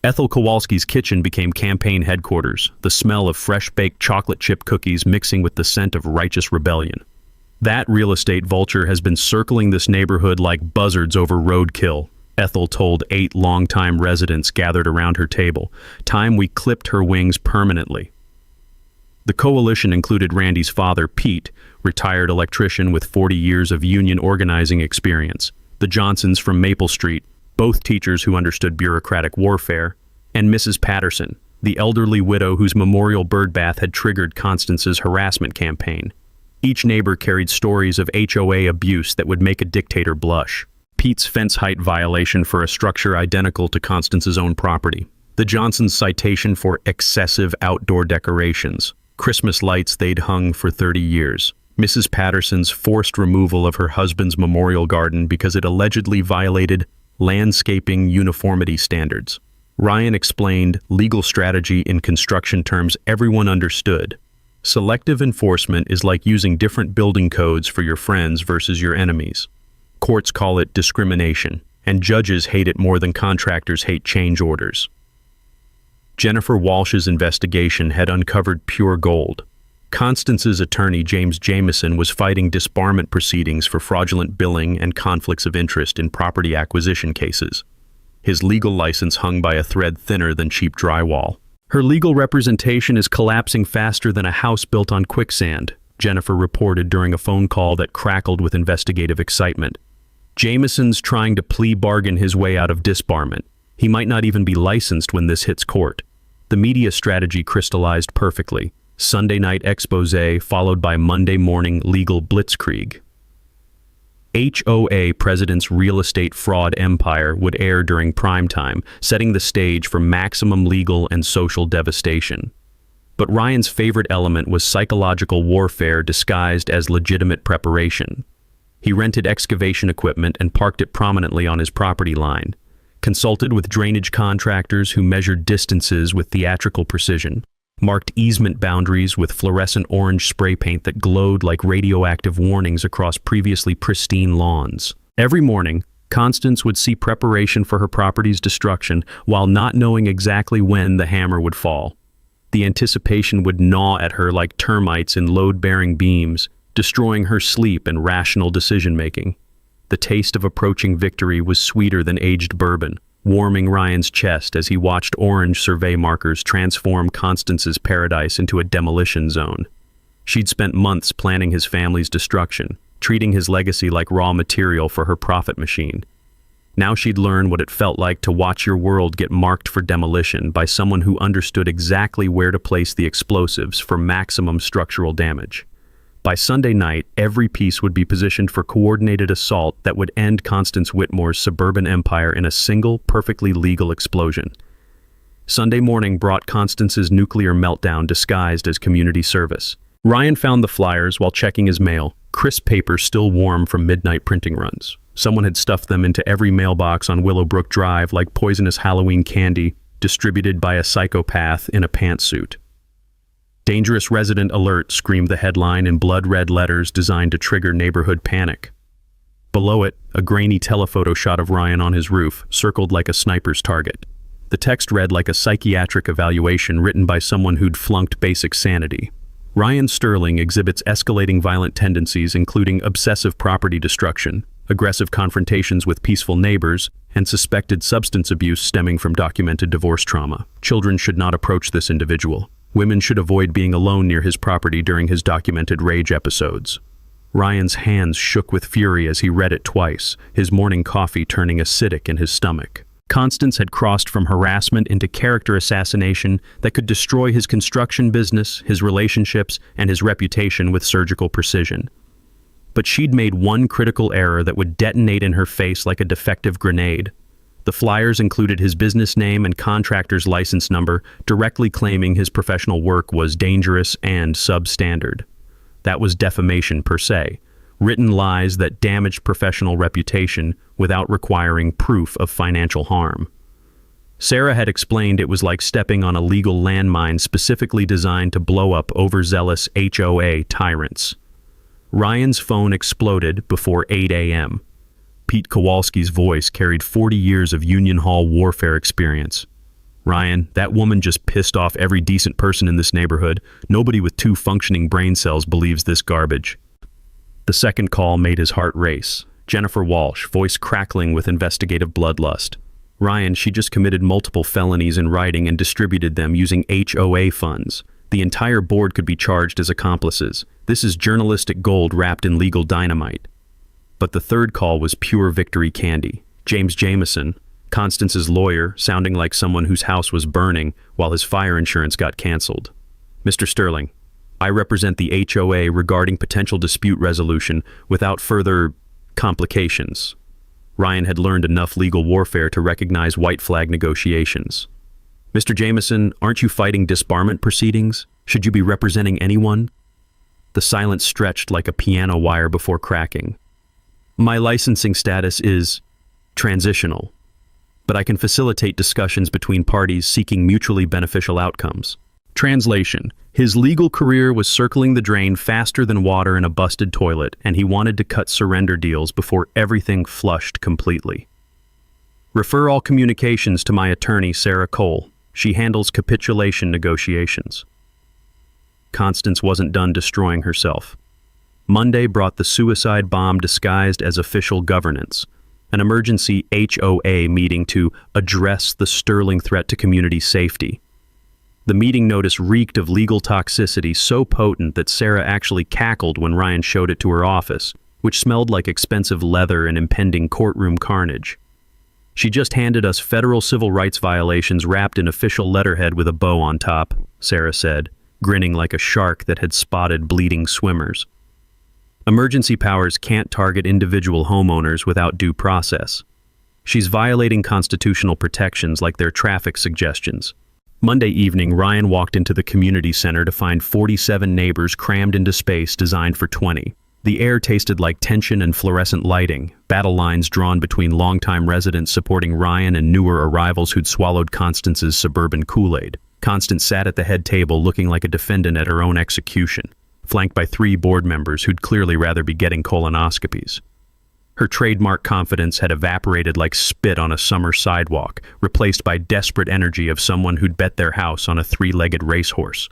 Ethel Kowalski's kitchen became campaign headquarters, the smell of fresh-baked chocolate chip cookies mixing with the scent of righteous rebellion. "That real estate vulture has been circling this neighborhood like buzzards over roadkill," Ethel told 8 longtime residents gathered around her table. "Time we clipped her wings permanently." The coalition included Randy's father, Pete, retired electrician with 40 years of union organizing experience, the Johnsons from Maple Street, both teachers who understood bureaucratic warfare, and Mrs. Patterson, the elderly widow whose memorial birdbath had triggered Constance's harassment campaign. Each neighbor carried stories of HOA abuse that would make a dictator blush. Pete's fence height violation for a structure identical to Constance's own property. The Johnsons' citation for excessive outdoor decorations. Christmas lights they'd hung for 30 years. Mrs. Patterson's forced removal of her husband's memorial garden because it allegedly violated landscaping uniformity standards. Ryan explained legal strategy in construction terms everyone understood. Selective enforcement is like using different building codes for your friends versus your enemies. Courts call it discrimination, and judges hate it more than contractors hate change orders. Jennifer Walsh's investigation had uncovered pure gold. Constance's attorney, James Jameson, was fighting disbarment proceedings for fraudulent billing and conflicts of interest in property acquisition cases. His legal license hung by a thread thinner than cheap drywall. Her legal representation is collapsing faster than a house built on quicksand, Jennifer reported during a phone call that crackled with investigative excitement. Jameson's trying to plea bargain his way out of disbarment. He might not even be licensed when this hits court. The media strategy crystallized perfectly. Sunday night exposé followed by Monday morning legal blitzkrieg. HOA President's real estate fraud empire would air during prime time, setting the stage for maximum legal and social devastation. But Ryan's favorite element was psychological warfare disguised as legitimate preparation. He rented excavation equipment and parked it prominently on his property line, consulted with drainage contractors who measured distances with theatrical precision, marked easement boundaries with fluorescent orange spray paint that glowed like radioactive warnings across previously pristine lawns. Every morning, Constance would see preparation for her property's destruction while not knowing exactly when the hammer would fall. The anticipation would gnaw at her like termites in load-bearing beams, destroying her sleep and rational decision-making. The taste of approaching victory was sweeter than aged bourbon, warming Ryan's chest as he watched orange survey markers transform Constance's paradise into a demolition zone. She'd spent months planning his family's destruction, treating his legacy like raw material for her profit machine. Now she'd learn what it felt like to watch your world get marked for demolition by someone who understood exactly where to place the explosives for maximum structural damage. By Sunday night, every piece would be positioned for coordinated assault that would end Constance Whitmore's suburban empire in a single, perfectly legal explosion. Sunday morning brought Constance's nuclear meltdown disguised as community service. Ryan found the flyers while checking his mail, crisp paper still warm from midnight printing runs. Someone had stuffed them into every mailbox on Willowbrook Drive like poisonous Halloween candy distributed by a psychopath in a pantsuit. "Dangerous resident alert," screamed the headline in blood-red letters designed to trigger neighborhood panic. Below it, a grainy telephoto shot of Ryan on his roof, circled like a sniper's target. The text read like a psychiatric evaluation written by someone who'd flunked basic sanity. Ryan Sterling exhibits escalating violent tendencies including obsessive property destruction, aggressive confrontations with peaceful neighbors, and suspected substance abuse stemming from documented divorce trauma. Children should not approach this individual. Women should avoid being alone near his property during his documented rage episodes. Ryan's hands shook with fury as he read it twice, his morning coffee turning acidic in his stomach. Constance had crossed from harassment into character assassination that could destroy his construction business, his relationships, and his reputation with surgical precision. But she'd made one critical error that would detonate in her face like a defective grenade. The flyers included his business name and contractor's license number, directly claiming his professional work was dangerous and substandard. That was defamation per se, written lies that damaged professional reputation without requiring proof of financial harm. Sarah had explained it was like stepping on a legal landmine specifically designed to blow up overzealous HOA tyrants. Ryan's phone exploded before 8 a.m. Pete Kowalski's voice carried 40 years of Union Hall warfare experience. "Ryan, that woman just pissed off every decent person in this neighborhood. Nobody with 2 functioning brain cells believes this garbage." The second call made his heart race. Jennifer Walsh, voice crackling with investigative bloodlust. "Ryan, she just committed multiple felonies in writing and distributed them using HOA funds. The entire board could be charged as accomplices. This is journalistic gold wrapped in legal dynamite." But the third call was pure victory candy. James Jameson, Constance's lawyer, sounding like someone whose house was burning while his fire insurance got canceled. "Mr. Sterling, I represent the HOA regarding potential dispute resolution without further complications." Ryan had learned enough legal warfare to recognize white flag negotiations. "Mr. Jameson, aren't you fighting disbarment proceedings? Should you be representing anyone?" The silence stretched like a piano wire before cracking. "My licensing status is transitional, but I can facilitate discussions between parties seeking mutually beneficial outcomes." Translation: his legal career was circling the drain faster than water in a busted toilet, and he wanted to cut surrender deals before everything flushed completely. "Refer all communications to my attorney, Sarah Cole. She handles capitulation negotiations." Constance wasn't done destroying herself. Monday brought the suicide bomb disguised as official governance, an emergency HOA meeting to address the sterling threat to community safety. The meeting notice reeked of legal toxicity so potent that Sarah actually cackled when Ryan showed it to her office, which smelled like expensive leather and impending courtroom carnage. "She just handed us federal civil rights violations wrapped in official letterhead with a bow on top," Sarah said, grinning like a shark that had spotted bleeding swimmers. "Emergency powers can't target individual homeowners without due process. She's violating constitutional protections like their traffic suggestions." Monday evening, Ryan walked into the community center to find 47 neighbors crammed into space designed for 20. The air tasted like tension and fluorescent lighting, battle lines drawn between longtime residents supporting Ryan and newer arrivals who'd swallowed Constance's suburban Kool-Aid. Constance sat at the head table looking like a defendant at her own execution, flanked by 3 board members who'd clearly rather be getting colonoscopies. Her trademark confidence had evaporated like spit on a summer sidewalk, replaced by desperate energy of someone who'd bet their house on a 3-legged racehorse.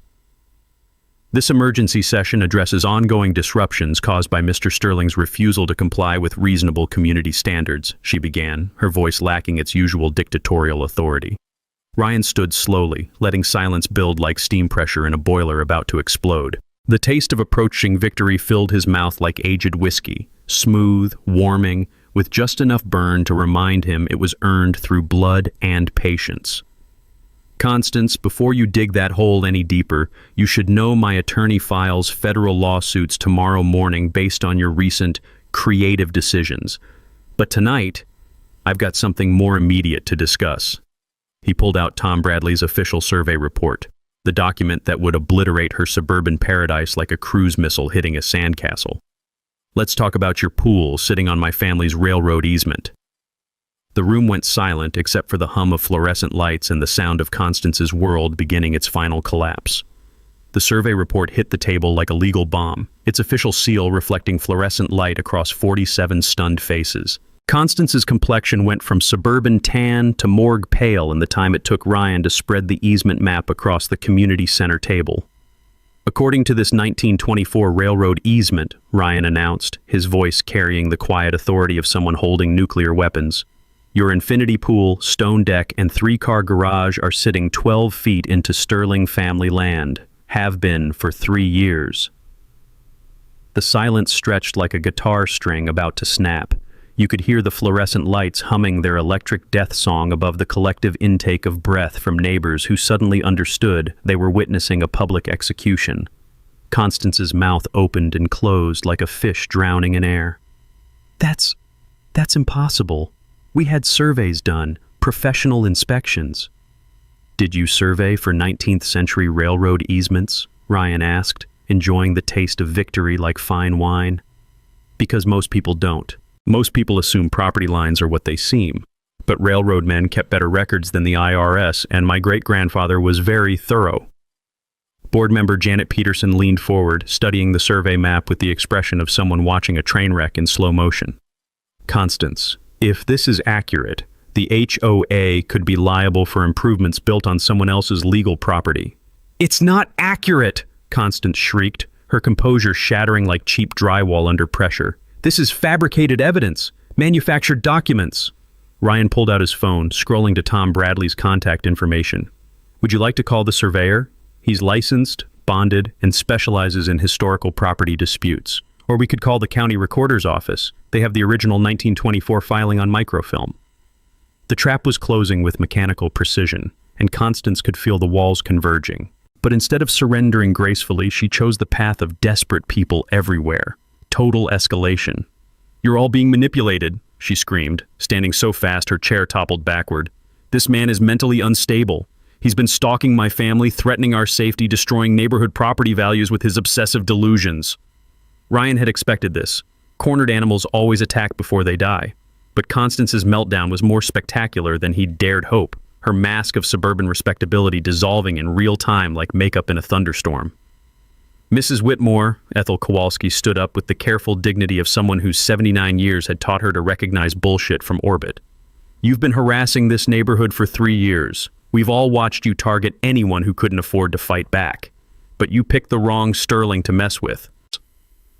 "This emergency session addresses ongoing disruptions caused by Mr. Sterling's refusal to comply with reasonable community standards," she began, her voice lacking its usual dictatorial authority. Ryan stood slowly, letting silence build like steam pressure in a boiler about to explode. The taste of approaching victory filled his mouth like aged whiskey, smooth, warming, with just enough burn to remind him it was earned through blood and patience. "Constance, before you dig that hole any deeper, you should know my attorney files federal lawsuits tomorrow morning based on your recent creative decisions. But tonight, I've got something more immediate to discuss." He pulled out Tom Bradley's official survey report, the document that would obliterate her suburban paradise like a cruise missile hitting a sandcastle. "Let's talk about your pool sitting on my family's railroad easement." The room went silent except for the hum of fluorescent lights and the sound of Constance's world beginning its final collapse. The survey report hit the table like a legal bomb, its official seal reflecting fluorescent light across 47 stunned faces. Constance's complexion went from suburban tan to morgue pale in the time it took Ryan to spread the easement map across the community center table. "According to this 1924 railroad easement," Ryan announced, his voice carrying the quiet authority of someone holding nuclear weapons, "your infinity pool, stone deck, and 3-car garage are sitting 12 feet into Sterling family land, have been for 3 years." The silence stretched like a guitar string about to snap. You could hear the fluorescent lights humming their electric death song above the collective intake of breath from neighbors who suddenly understood they were witnessing a public execution. Constance's mouth opened and closed like a fish drowning in air. That's impossible. We had surveys done, professional inspections." "Did you survey for 19th century railroad easements?" Ryan asked, enjoying the taste of victory like fine wine. "Because most people don't. Most people assume property lines are what they seem, but railroad men kept better records than the IRS, and my great-grandfather was very thorough." Board member Janet Peterson leaned forward, studying the survey map with the expression of someone watching a train wreck in slow motion. "Constance, if this is accurate, the HOA could be liable for improvements built on someone else's legal property." "It's not accurate!" Constance shrieked, her composure shattering like cheap drywall under pressure. "This is fabricated evidence, manufactured documents." Ryan pulled out his phone, scrolling to Tom Bradley's contact information. "Would you like to call the surveyor? He's licensed, bonded, and specializes in historical property disputes. Or we could call the county recorder's office. They have the original 1924 filing on microfilm." The trap was closing with mechanical precision, and Constance could feel the walls converging. But instead of surrendering gracefully, she chose the path of desperate people everywhere. Total escalation. "You're all being manipulated. she screamed, standing so fast her chair toppled backward. "This man is mentally unstable. He's been stalking my family, threatening our safety, destroying neighborhood property values with his obsessive delusions." Ryan had expected this. Cornered animals always attack before they die. But Constance's meltdown was more spectacular than he'd dared hope, her mask of suburban respectability dissolving in real time like makeup in a thunderstorm. "Mrs. Whitmore," Ethel Kowalski stood up with the careful dignity of someone whose 79 years had taught her to recognize bullshit from orbit. "You've been harassing this neighborhood for 3 years. We've all watched you target anyone who couldn't afford to fight back. But you picked the wrong Sterling to mess with."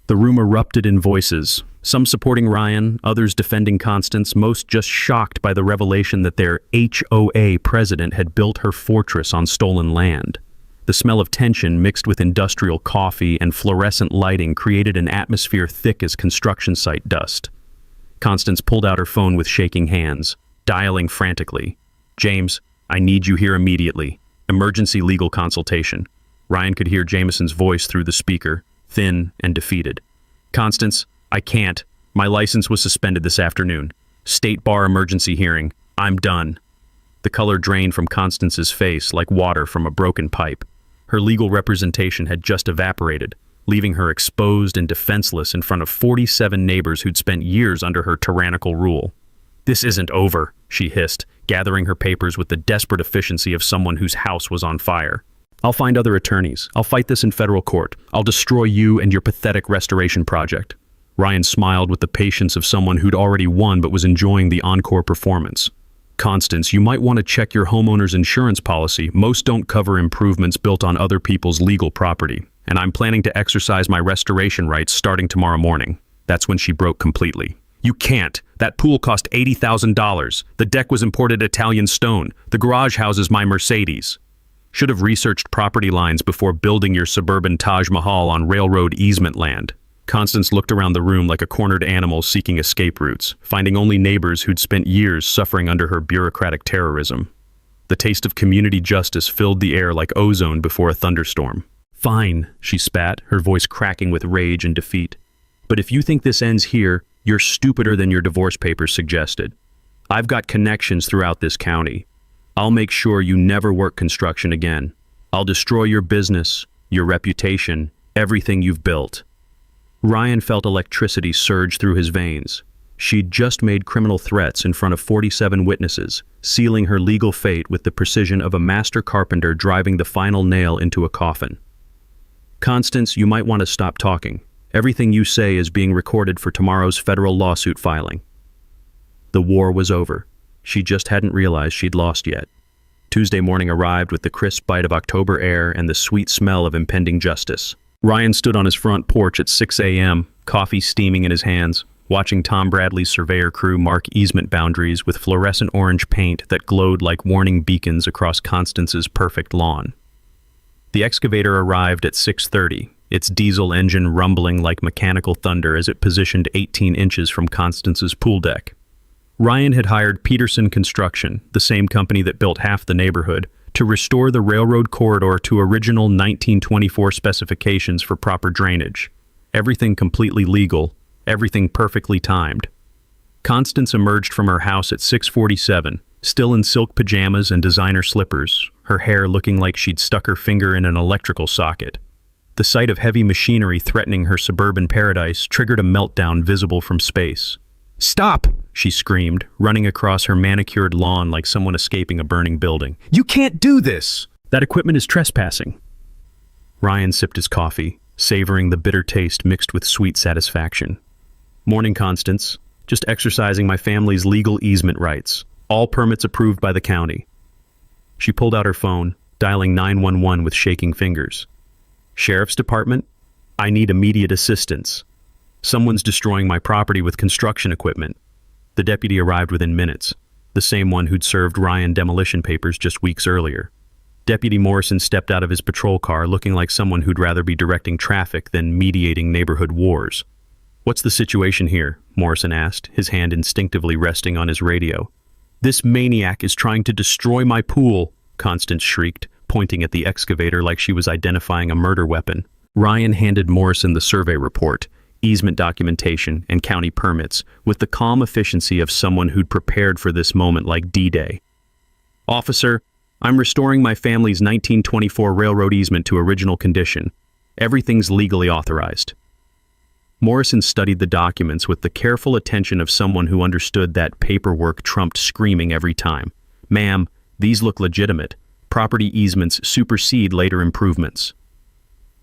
The room erupted in voices, some supporting Ryan, others defending Constance, most just shocked by the revelation that their HOA president had built her fortress on stolen land. The smell of tension mixed with industrial coffee and fluorescent lighting created an atmosphere thick as construction site dust. Constance pulled out her phone with shaking hands, dialing frantically. "James, I need you here immediately. Emergency legal consultation." Ryan could hear Jameson's voice through the speaker, thin and defeated. "Constance, I can't. My license was suspended this afternoon. State bar emergency hearing. I'm done." The color drained from Constance's face like water from a broken pipe. Her legal representation had just evaporated, leaving her exposed and defenseless in front of 47 neighbors who'd spent years under her tyrannical rule. "This isn't over," she hissed, gathering her papers with the desperate efficiency of someone whose house was on fire. "I'll find other attorneys. I'll fight this in federal court. I'll destroy you and your pathetic restoration project." Ryan smiled with the patience of someone who'd already won but was enjoying the encore performance. "Constance, you might want to check your homeowner's insurance policy. Most don't cover improvements built on other people's legal property. And I'm planning to exercise my restoration rights starting tomorrow morning." That's when she broke completely. "You can't. That pool cost $80,000. The deck was imported Italian stone. The garage houses my Mercedes. Should have researched property lines before building your suburban Taj Mahal on railroad easement land." Constance looked around the room like a cornered animal seeking escape routes, finding only neighbors who'd spent years suffering under her bureaucratic terrorism. The taste of community justice filled the air like ozone before a thunderstorm. "Fine," she spat, her voice cracking with rage and defeat. "But if you think this ends here, you're stupider than your divorce papers suggested. I've got connections throughout this county. I'll make sure you never work construction again. I'll destroy your business, your reputation, everything you've built." Ryan felt electricity surge through his veins. She'd just made criminal threats in front of 47 witnesses, sealing her legal fate with the precision of a master carpenter driving the final nail into a coffin. "Constance, you might want to stop talking. Everything you say is being recorded for tomorrow's federal lawsuit filing." The war was over. She just hadn't realized she'd lost yet. Tuesday morning arrived with the crisp bite of October air and the sweet smell of impending justice. Ryan stood on his front porch at 6 a.m., coffee steaming in his hands, watching Tom Bradley's surveyor crew mark easement boundaries with fluorescent orange paint that glowed like warning beacons across Constance's perfect lawn. The excavator arrived at 6:30, its diesel engine rumbling like mechanical thunder as it positioned 18 inches from Constance's pool deck. Ryan had hired Peterson Construction, the same company that built half the neighborhood, to restore the railroad corridor to original 1924 specifications for proper drainage. Everything completely legal, everything perfectly timed. Constance emerged from her house at 6:47, still in silk pajamas and designer slippers, her hair looking like she'd stuck her finger in an electrical socket. The sight of heavy machinery threatening her suburban paradise triggered a meltdown visible from space. "Stop!" she screamed, running across her manicured lawn like someone escaping a burning building. "You can't do this! That equipment is trespassing." Ryan sipped his coffee, savoring the bitter taste mixed with sweet satisfaction. "Morning, Constance. Just exercising my family's legal easement rights. All permits approved by the county." She pulled out her phone, dialing 911 with shaking fingers. "Sheriff's Department? I need immediate assistance. Someone's destroying my property with construction equipment." The deputy arrived within minutes, the same one who'd served Ryan demolition papers just weeks earlier. Deputy Morrison stepped out of his patrol car looking like someone who'd rather be directing traffic than mediating neighborhood wars. "What's the situation here?" Morrison asked, his hand instinctively resting on his radio. "This maniac is trying to destroy my pool," Constance shrieked, pointing at the excavator like she was identifying a murder weapon. Ryan handed Morrison the survey report, easement documentation, and county permits with the calm efficiency of someone who'd prepared for this moment like D-Day. "Officer, I'm restoring my family's 1924 railroad easement to original condition. Everything's legally authorized." Morrison studied the documents with the careful attention of someone who understood that paperwork trumped screaming every time. "Ma'am, these look legitimate. Property easements supersede later improvements."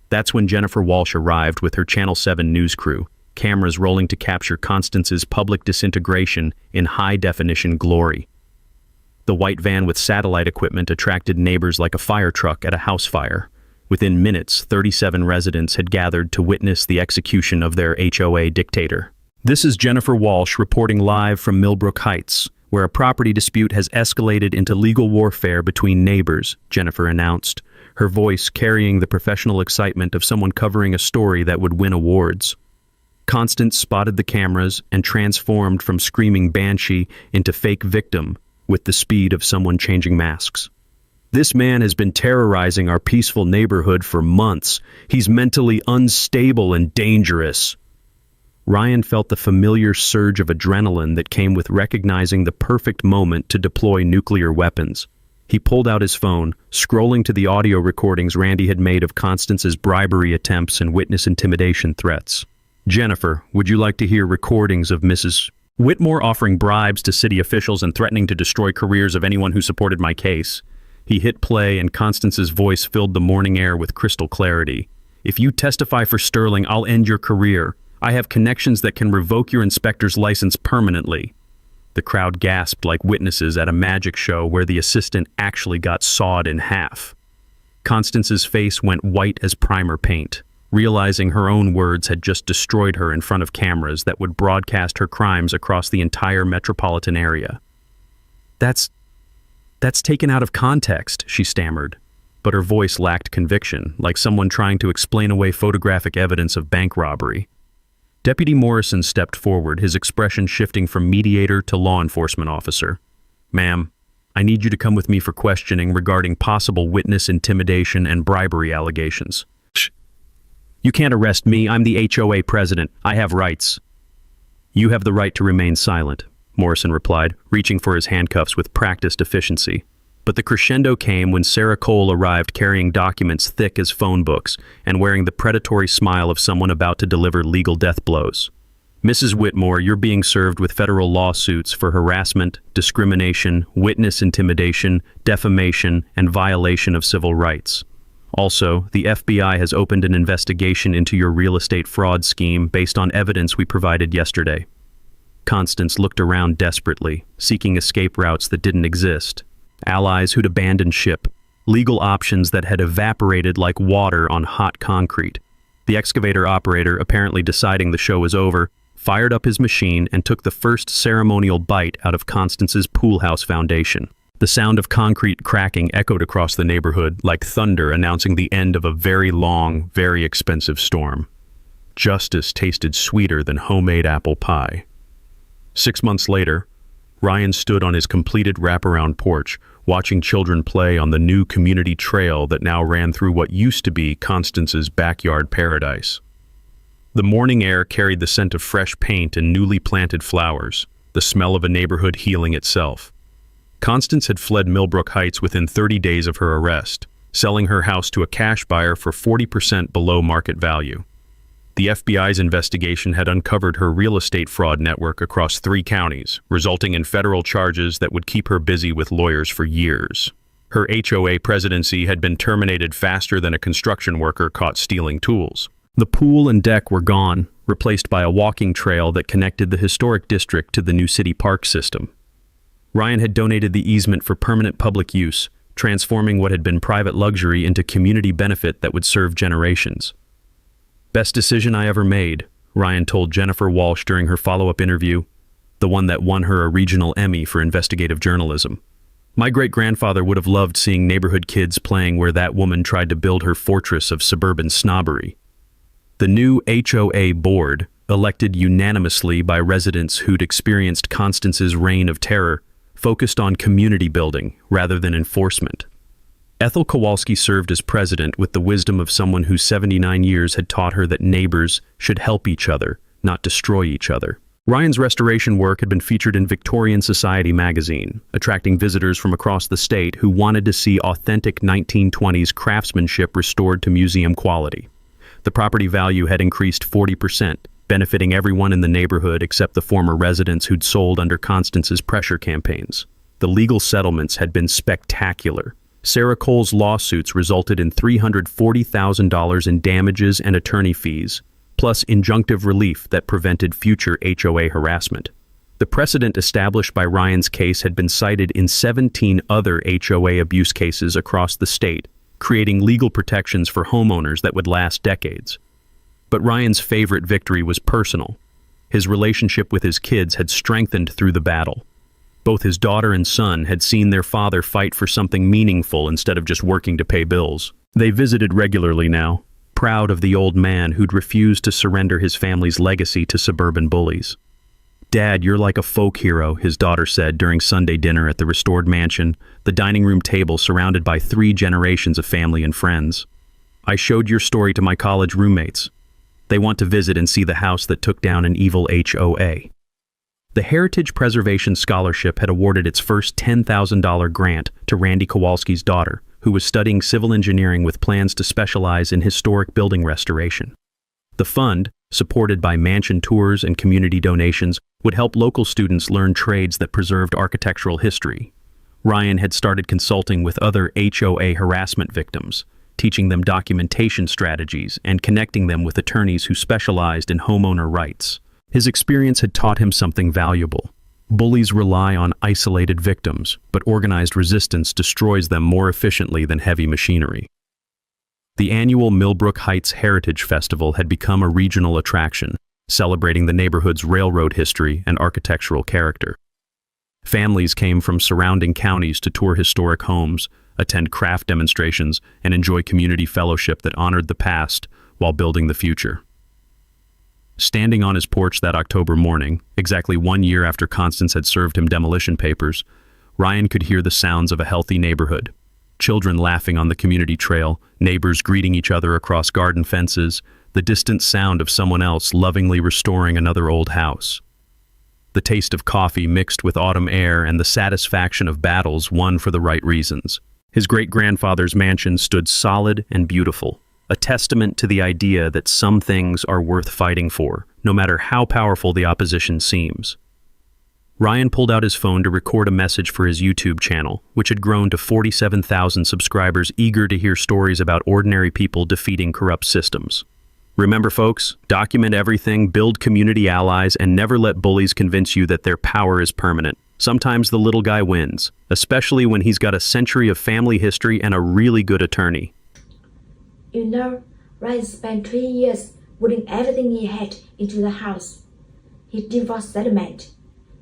That's when Jennifer Walsh arrived with her Channel 7 news crew, cameras rolling to capture Constance's public disintegration in high-definition glory. The white van with satellite equipment attracted neighbors like a fire truck at a house fire. Within minutes, 37 residents had gathered to witness the execution of their HOA dictator. This is Jennifer Walsh reporting live from Millbrook Heights, where a property dispute has escalated into legal warfare between neighbors, Jennifer announced, her voice carrying the professional excitement of someone covering a story that would win awards. Constance spotted the cameras and transformed from screaming banshee into fake victim with the speed of someone changing masks. "This man has been terrorizing our peaceful neighborhood for months. He's mentally unstable and dangerous." Ryan felt the familiar surge of adrenaline that came with recognizing the perfect moment to deploy nuclear weapons. He pulled out his phone, scrolling to the audio recordings Randy had made of Constance's bribery attempts and witness intimidation threats. "Jennifer, would you like to hear recordings of Mrs. Whitmore offering bribes to city officials and threatening to destroy careers of anyone who supported my case?" He hit play, and Constance's voice filled the morning air with crystal clarity. "If you testify for Sterling, I'll end your career. I have connections that can revoke your inspector's license permanently." The crowd gasped like witnesses at a magic show where the assistant actually got sawed in half. Constance's face went white as primer paint, realizing her own words had just destroyed her in front of cameras that would broadcast her crimes across the entire metropolitan area. That's taken out of context," she stammered, but her voice lacked conviction, like someone trying to explain away photographic evidence of bank robbery. Deputy Morrison stepped forward, his expression shifting from mediator to law enforcement officer. "Ma'am, I need you to come with me for questioning regarding possible witness intimidation and bribery allegations." "Shh. You can't arrest me. I'm the HOA president. I have rights." "You have the right to remain silent," Morrison replied, reaching for his handcuffs with practiced efficiency. But the crescendo came when Sarah Cole arrived carrying documents thick as phone books and wearing the predatory smile of someone about to deliver legal death blows. "Mrs. Whitmore, you're being served with federal lawsuits for harassment, discrimination, witness intimidation, defamation, and violation of civil rights. Also, the FBI has opened an investigation into your real estate fraud scheme based on evidence we provided yesterday." Constance looked around desperately, seeking escape routes that didn't exist. Allies who'd abandoned ship, legal options that had evaporated like water on hot concrete. The excavator operator, apparently deciding the show was over, fired up his machine and took the first ceremonial bite out of Constance's pool house foundation. The sound of concrete cracking echoed across the neighborhood like thunder announcing the end of a very long, very expensive storm. Justice tasted sweeter than homemade apple pie. 6 months later, Ryan stood on his completed wraparound porch, watching children play on the new community trail that now ran through what used to be Constance's backyard paradise. The morning air carried the scent of fresh paint and newly planted flowers, the smell of a neighborhood healing itself. Constance had fled Millbrook Heights within 30 days of her arrest, selling her house to a cash buyer for 40% below market value. The FBI's investigation had uncovered her real estate fraud network across 3 counties, resulting in federal charges that would keep her busy with lawyers for years. Her HOA presidency had been terminated faster than a construction worker caught stealing tools. The pool and deck were gone, replaced by a walking trail that connected the historic district to the new city park system. Ryan had donated the easement for permanent public use, transforming what had been private luxury into community benefit that would serve generations. "Best decision I ever made," Ryan told Jennifer Walsh during her follow-up interview, the one that won her a regional Emmy for investigative journalism. "My great-grandfather would have loved seeing neighborhood kids playing where that woman tried to build her fortress of suburban snobbery." The new HOA board, elected unanimously by residents who'd experienced Constance's reign of terror, focused on community building rather than enforcement. Ethel Kowalski served as president with the wisdom of someone whose 79 years had taught her that neighbors should help each other, not destroy each other. Ryan's restoration work had been featured in Victorian Society magazine, attracting visitors from across the state who wanted to see authentic 1920s craftsmanship restored to museum quality. The property value had increased 40%, benefiting everyone in the neighborhood except the former residents who'd sold under Constance's pressure campaigns. The legal settlements had been spectacular. Sarah Cole's lawsuits resulted in $340,000 in damages and attorney fees, plus injunctive relief that prevented future HOA harassment. The precedent established by Ryan's case had been cited in 17 other HOA abuse cases across the state, creating legal protections for homeowners that would last decades. But Ryan's favorite victory was personal. His relationship with his kids had strengthened through the battle. Both his daughter and son had seen their father fight for something meaningful instead of just working to pay bills. They visited regularly now, proud of the old man who'd refused to surrender his family's legacy to suburban bullies. "Dad, you're like a folk hero," his daughter said during Sunday dinner at the restored mansion, the dining room table surrounded by 3 generations of family and friends. "I showed your story to my college roommates. They want to visit and see the house that took down an evil HOA." The Heritage Preservation Scholarship had awarded its first $10,000 grant to Randy Kowalski's daughter, who was studying civil engineering with plans to specialize in historic building restoration. The fund, supported by mansion tours and community donations, would help local students learn trades that preserved architectural history. Ryan had started consulting with other HOA harassment victims, teaching them documentation strategies and connecting them with attorneys who specialized in homeowner rights. His experience had taught him something valuable. Bullies rely on isolated victims, but organized resistance destroys them more efficiently than heavy machinery. The annual Millbrook Heights Heritage Festival had become a regional attraction, celebrating the neighborhood's railroad history and architectural character. Families came from surrounding counties to tour historic homes, attend craft demonstrations, and enjoy community fellowship that honored the past while building the future. Standing on his porch that October morning, exactly 1 year after Constance had served him demolition papers, Ryan could hear the sounds of a healthy neighborhood. Children laughing on the community trail, neighbors greeting each other across garden fences, the distant sound of someone else lovingly restoring another old house. The taste of coffee mixed with autumn air and the satisfaction of battles won for the right reasons. His great-grandfather's mansion stood solid and beautiful, a testament to the idea that some things are worth fighting for, no matter how powerful the opposition seems. Ryan pulled out his phone to record a message for his YouTube channel, which had grown to 47,000 subscribers eager to hear stories about ordinary people defeating corrupt systems. Remember, folks, document everything, build community allies, and never let bullies convince you that their power is permanent. Sometimes the little guy wins, especially when he's got a century of family history and a really good attorney. You know, Ryan spent 3 years putting everything he had into the house. His divorce settlement,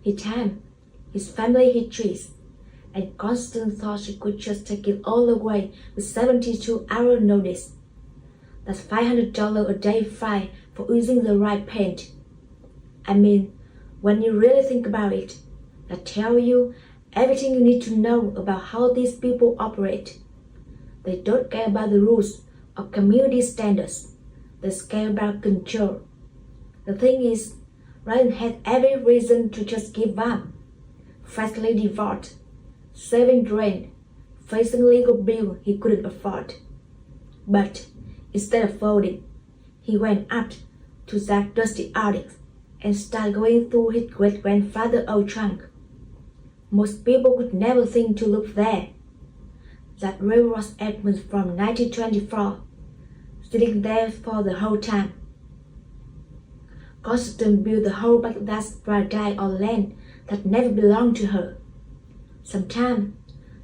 his time, his family histories, and Constance thought she could just take it all away with 72-hour notice. That's $500 a day fine for using the right paint. I mean, when you really think about it, that tells you everything you need to know about how these people operate. They don't care about the rules or community standards. They care about control. The thing is, Ryan had every reason to just give up. Freshly divorced, saving rent, facing legal bill he couldn't afford. But instead of folding, he went up to that dusty attic and started going through his great-grandfather's old trunk. Most people would never think to look there. That railroad Edmunds from 1924, sitting there for the whole time. Constance built the whole Baghdad's paradise on land that never belonged to her. Sometimes,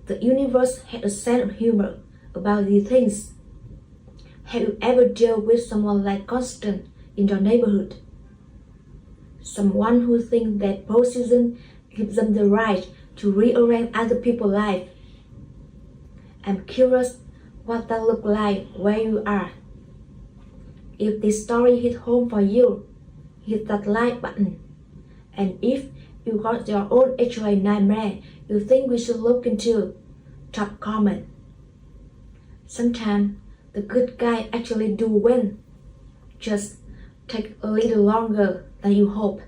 the universe had a sense of humor about these things. Have you ever dealt with someone like Constance in your neighborhood? Someone who thinks that position gives them the right to rearrange other people's lives. I'm curious what that looks like where you are. If this story hit home for you, hit that like button. And if you got your own HOA nightmare you think we should look into, drop comment. Sometimes the good guy actually do win. Just take a little longer than you hope.